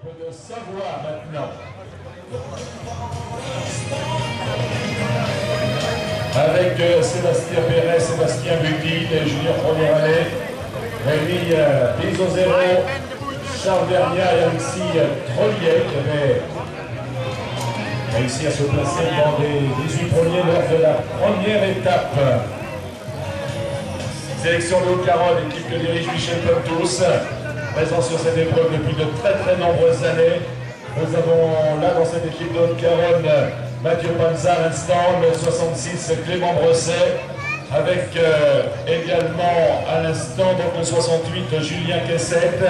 De Savoie maintenant. Avec Sébastien Perret, Sébastien Butil, Julien Première année, Rémi Bizozero, Charles Vernia et Alexis Trollier qui avaient réussi à se placer dans les 18 premiers lors de la première étape. Sélection de Haute-Garonne, équipe que dirige Michel Pontus, présent sur cette épreuve depuis de très nombreuses années. Nous avons là dans cette équipe de Haute-Garonne Mathieu Panza à l'instant, le 66 Clément Bresset, avec également à l'instant donc le 68 Julien Quessette.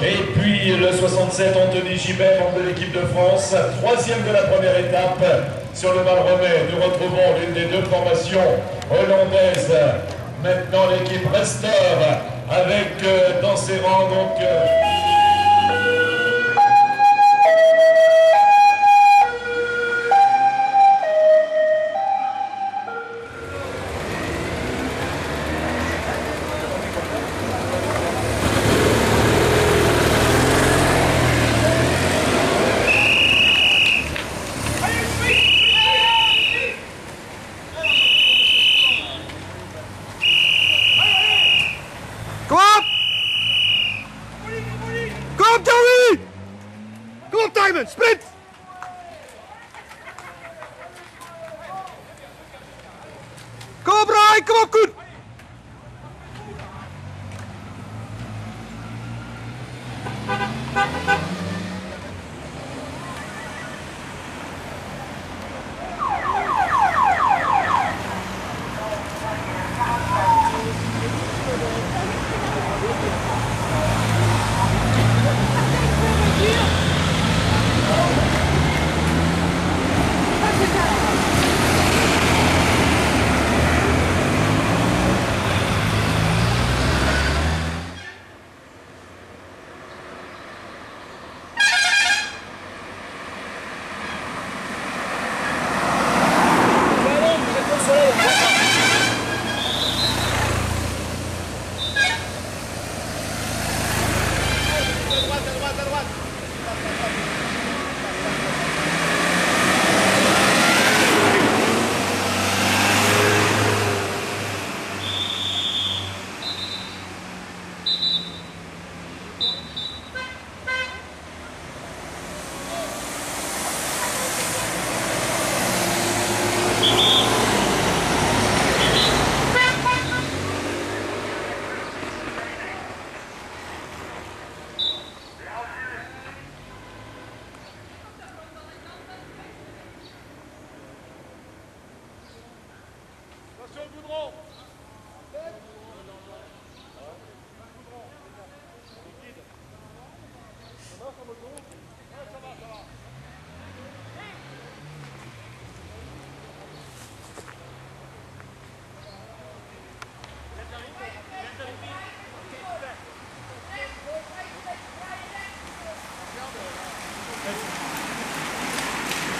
Et puis le 67 Anthony Gibert, membre de l'équipe de France, troisième de la première étape sur le Val-Remais. Nous retrouvons l'une des deux formations hollandaises. Maintenant l'équipe Rester avec dans ses rangs donc Split! Kom op, Brian, kom op, Koen!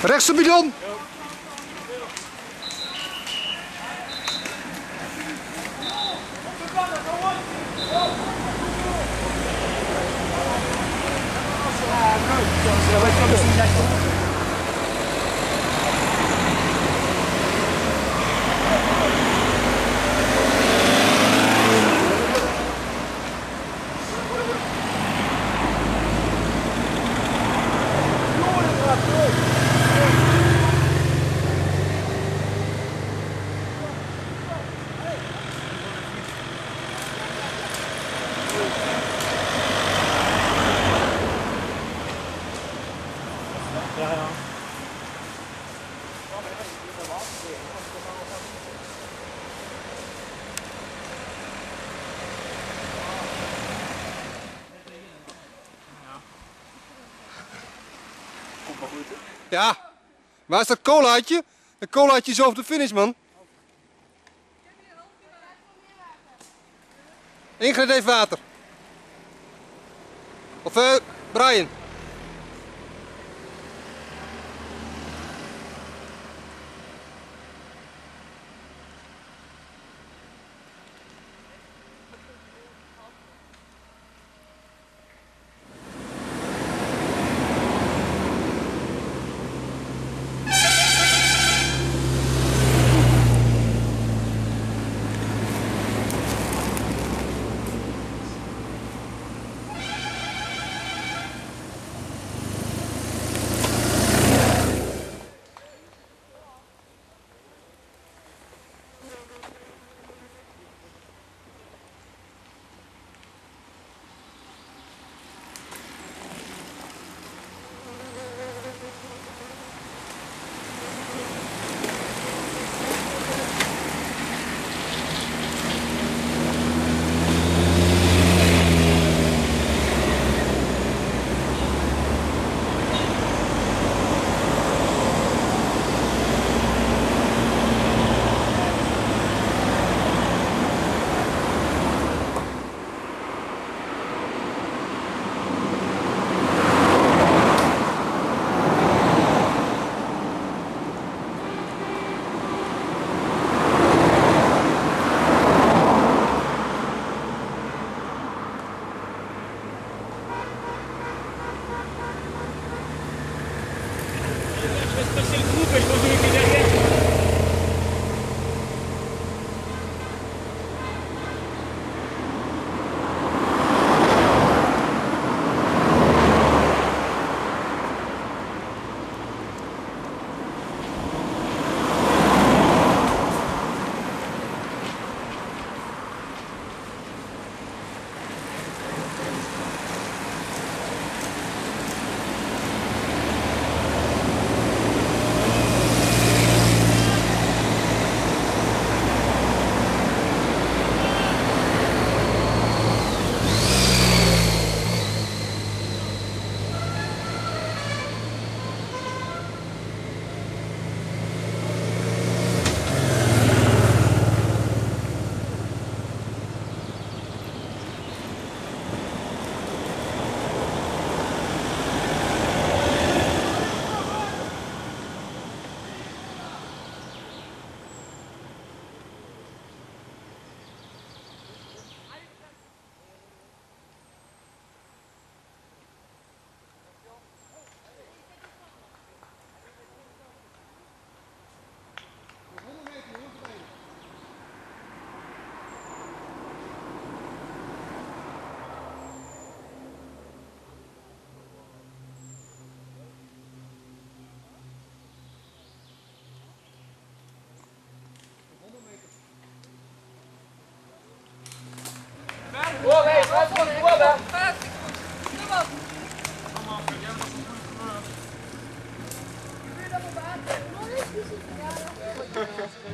Rechtse bidon! Ja, waar is dat colaatje? Een colaatje is over de finish, man. Ingrid heeft water. Of Brian.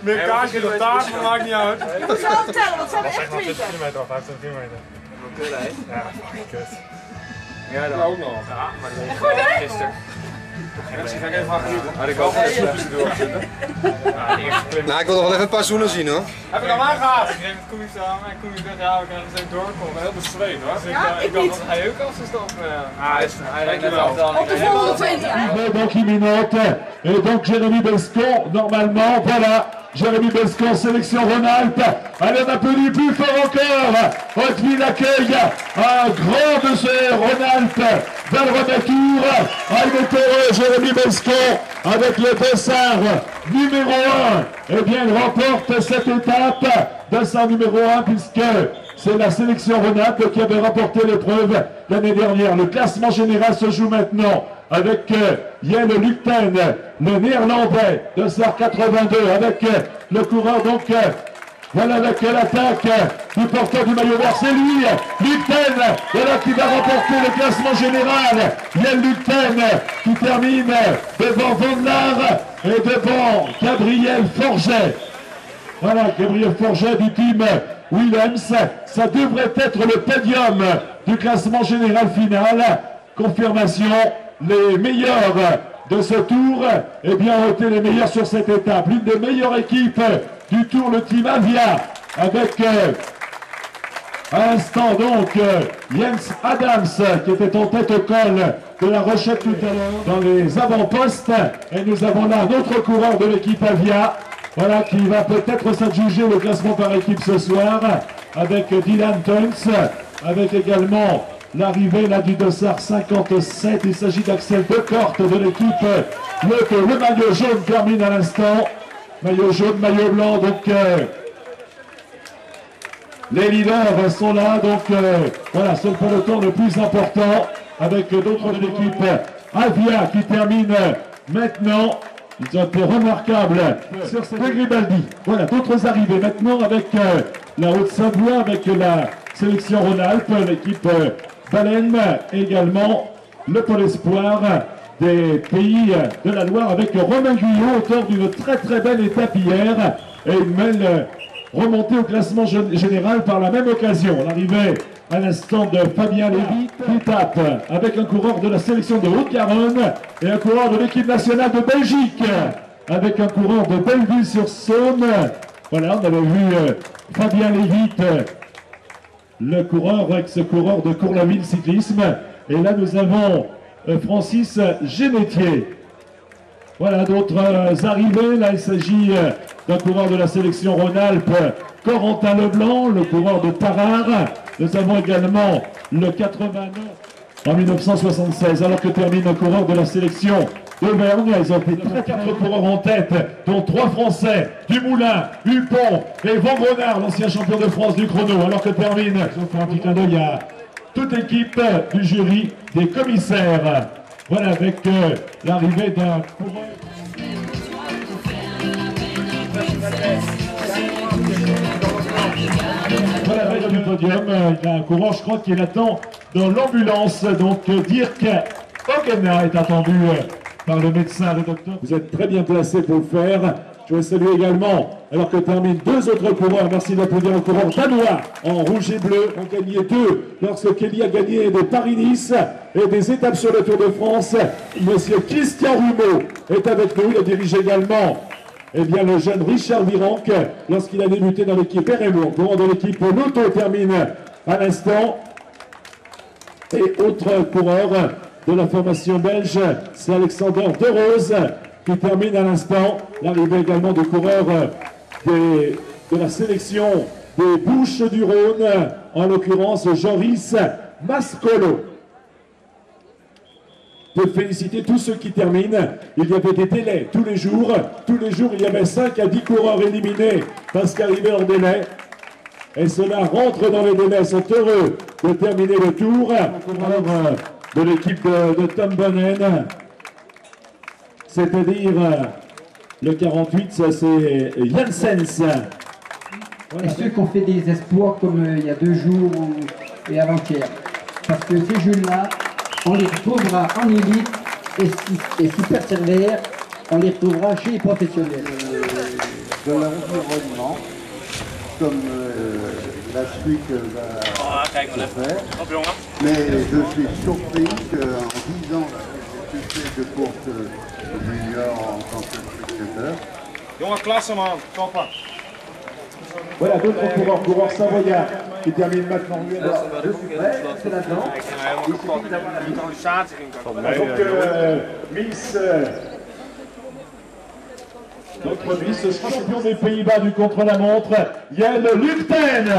Meer kaartjes op tafel, maakt niet uit. Je moet zelf tellen, want ze hebben echt 20 weten. kilometer of 25 kilometer. Kut, hè? Ja, kut. Ja, dat Ook nog. Ja, maar dat Goed, hè? gisteren. Misschien ga ik even gaan genieten. had ik ook een snoepje erdoor zitten. Nou, ik wil nog wel even een paar zoenen zien hoor. Heb ik al aangehaald? Ik kreeg met Koemies aan en Koemies dacht, ja, we gaan er zo doorkomen. Heel bezweet hoor. Dus Ja, ik dacht niet. dat hij ook als is dan. Hij rijdt net af dan. Op de volgende 20. Donc il minute, et donc Jérémy Bescon, normalement, voilà, Jérémy Bescon, sélection Rhône-Alpes. Allez, on applaudit plus fort encore. Hauteville accueille un grand de ce Rhône-Alpes, Valromatour. Ah, il est heureux, Jérémy Bescon, avec le dossard numéro 1. Eh bien, il remporte cette étape, dossard numéro 1, puisque c'est la sélection Rhône-Alpes qui avait remporté l'épreuve l'année dernière. Le classement général se joue maintenant avec Jelle Lukten, le néerlandais, dossard 82, avec le coureur donc, voilà avec l'attaque du porteur du maillot vert, c'est lui, Lukten, voilà qui va remporter le classement général. Jelle Lukten qui termine devant Van Laar et devant Gabriel Forget. Voilà, Gabriel Forget du team Williams. Ça devrait être le podium du classement général final. Confirmation, les meilleurs de ce tour, eh bien, ont été les meilleurs sur cette étape. L'une des meilleures équipes du tour, le team Avia, avec à l'instant donc Jens Adams qui était en tête au col de la Rochette tout à l'heure dans les avant-postes. Et nous avons là un autre coureur de l'équipe Avia. Voilà, qui va peut-être s'adjuger le classement par équipe ce soir, avec Dylan Tunks, avec également l'arrivée là du dossard 57. Il s'agit d'Axel Decorte de l'équipe. Le maillot jaune termine à l'instant. Maillot jaune, maillot blanc, donc les leaders sont là, donc voilà, c'est le peloton le plus important, avec d'autres de l'équipe Avia qui termine maintenant. Ils ont été remarquables sur cette Gribaldi. Voilà, d'autres arrivées maintenant avec la Haute-Savoie, avec la sélection Rhône-Alpes, l'équipe Baleine, et également le pôle espoir des pays de la Loire, avec Romain Guyot, auteur d'une très très belle étape hier, et une belle remontée au classement général par la même occasion. L'arrivée à l'instant de Fabien Lévy, qui tape avec un coureur de la sélection de Haute-Garonne et un coureur de l'équipe nationale de Belgique, avec un coureur de Belleville-sur-Saône. Voilà, on avait vu Fabien Lévy, le coureur, ex-coureur de Cours-la-Ville Cyclisme. Et là, nous avons Francis Génétier. Voilà, d'autres arrivées. Là, il s'agit d'un coureur de la sélection Rhône-Alpes, Corentin Leblanc, le coureur de Tarare. Nous avons également le 89 en 1976, alors que termine le coureur de la sélection d'Auvergne. Ils ont fait 4 coureurs en tête, dont 3 Français, Dumoulin, Hupon et Van Grenard, l'ancien champion de France du chrono. Alors que termine, je vous fais un petit clin d'œil à toute équipe du jury, des commissaires. Voilà, avec l'arrivée d'un coureur. Voilà, la du podium, il y a un coureur, je crois, qui l'attend dans l'ambulance. Donc, Dirk Ogena est attendu par le médecin, le docteur. Vous êtes très bien placé pour le faire. Je veux saluer également, alors que terminent 2 autres coureurs. Merci d'applaudir un coureur danois en rouge et bleu. On gagné 2 lorsque Kelly a gagné des Paris-Nice et des étapes sur le Tour de France. Monsieur Christian Rumeau est avec nous. Il a dirigé également le jeune Richard Virenque lorsqu'il a débuté dans l'équipe RMO. Courant de l'équipe Lotto termine à l'instant. Et autre coureur de la formation belge, c'est Alexander De Rose qui termine à l'instant. L'arrivée également de coureurs de la sélection des Bouches-du-Rhône, en l'occurrence Joris Mascolo. De féliciter tous ceux qui terminent. Il y avait des délais tous les jours. Tous les jours, il y avait 5 à 10 coureurs éliminés parce qu'arrivés hors délai. Et cela rentre dans les délais. Ils sont heureux de terminer le tour. Alors, de l'équipe de Tom Bonnen, c'est-à-dire le 48, ça c'est Janssens. Voilà. Et ceux qui ont fait des exploits comme il y a 2 jours, et avant-hier. Parce que ces jeunes-là, on les retrouvera en élite et s'ils persévèrent, on les retrouvera chez les professionnels. De l'environnement, comme la suite va se faire. Mais je suis surpris qu'en 10 ans, j'ai fait de course junior en tant que spectateur. Jonge klasse man, toppen. Voilà d'autres coureurs savoyards qui terminent maintenant. C'est là-dedans. Donc Miss, notre Miss champion des Pays-Bas du contre-la-montre, Yael Lukten.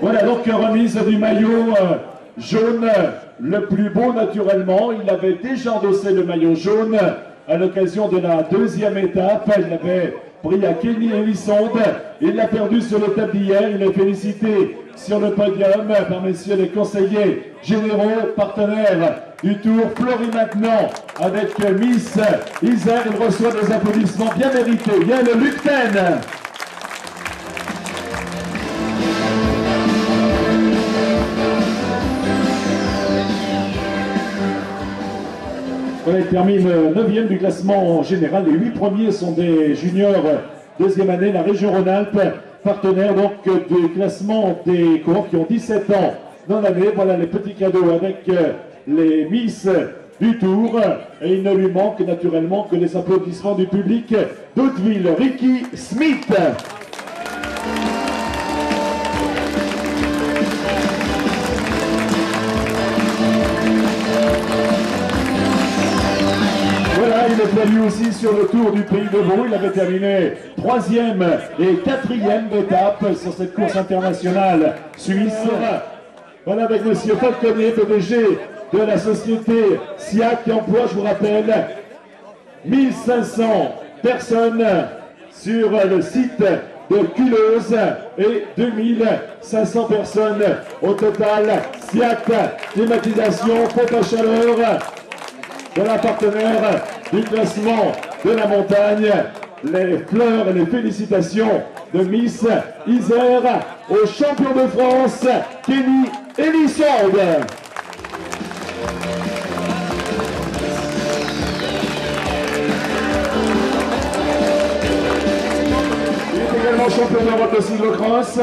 Voilà donc remise du maillot jaune, le plus beau naturellement. Il avait déjà endossé le maillot jaune à l'occasion de la deuxième étape. Il avait pris à Kenny Elissonde. Il l'a perdu sur l'étape d'hier. Il est félicité sur le podium par messieurs les conseillers généraux, partenaires du Tour. Fleury maintenant avec Miss Isère. Il reçoit des applaudissements bien mérités. Yael Lukten. Voilà, il termine 9e du classement général. Les 8 premiers sont des juniors deuxième année, la région Rhône-Alpes, partenaire donc du classement des coureurs qui ont 17 ans dans l'année. Voilà les petits cadeaux avec les Miss du Tour. Et il ne lui manque naturellement que les applaudissements du public d'Hauteville. Ricky Smith. Voilà, il était lui aussi sur le Tour du Pays de Vaud. Il avait terminé 3e et 4e d'étape sur cette course internationale suisse. Voilà avec monsieur Falconet, PDG de la société SIAC qui emploie, je vous rappelle, 1500 personnes sur le site de Culose et 2500 personnes au total. SIAC, climatisation, pompe à chaleur. Voilà, partenaire du classement de la montagne, les fleurs et les félicitations de Miss Isère au champion de France, Kenny Elissonde. Il est également champion d'Europe de cyclocross,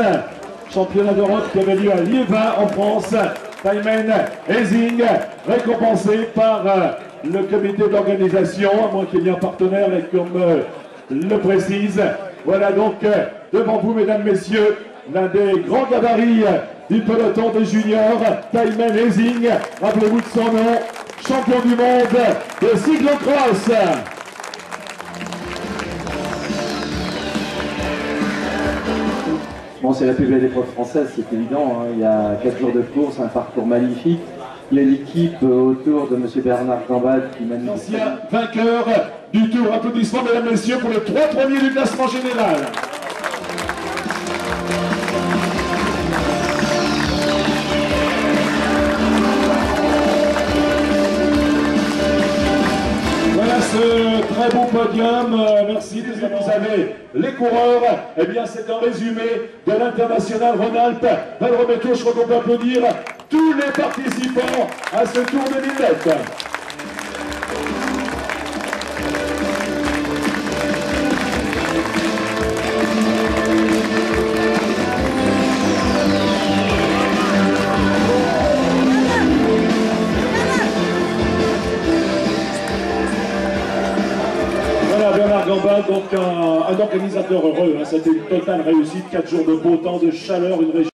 championnat d'Europe qui avait lieu à Liévin en France. Taimen Ezing, récompensé par le comité d'organisation, à moins qu'il y ait un partenaire, et comme le précise. Voilà donc devant vous, mesdames, messieurs, l'un des grands gabarits du peloton des juniors, Taimen Ezing, rappelez-vous de son nom, champion du monde de cyclocross. Bon, c'est la plus belle épreuve française, c'est évident, hein. Il y a 4 jours de course, un parcours magnifique. Il y a l'équipe autour de M. Bernard Gambad qui mène... Ancien vainqueur du Tour. Applaudissements, mesdames, messieurs, pour les 3 premiers du classement général. Voilà ce très beau podium. Merci. Vous avez les coureurs. Eh bien, c'est un résumé de l'international Rhône-Alpes. Valrometto, je crois qu'on peut applaudir tous les participants à ce Tour de Villette. Voilà Bernard Gambad, donc un organisateur heureux. Hein. C'était une totale réussite, 4 jours de beau temps, de chaleur, une région.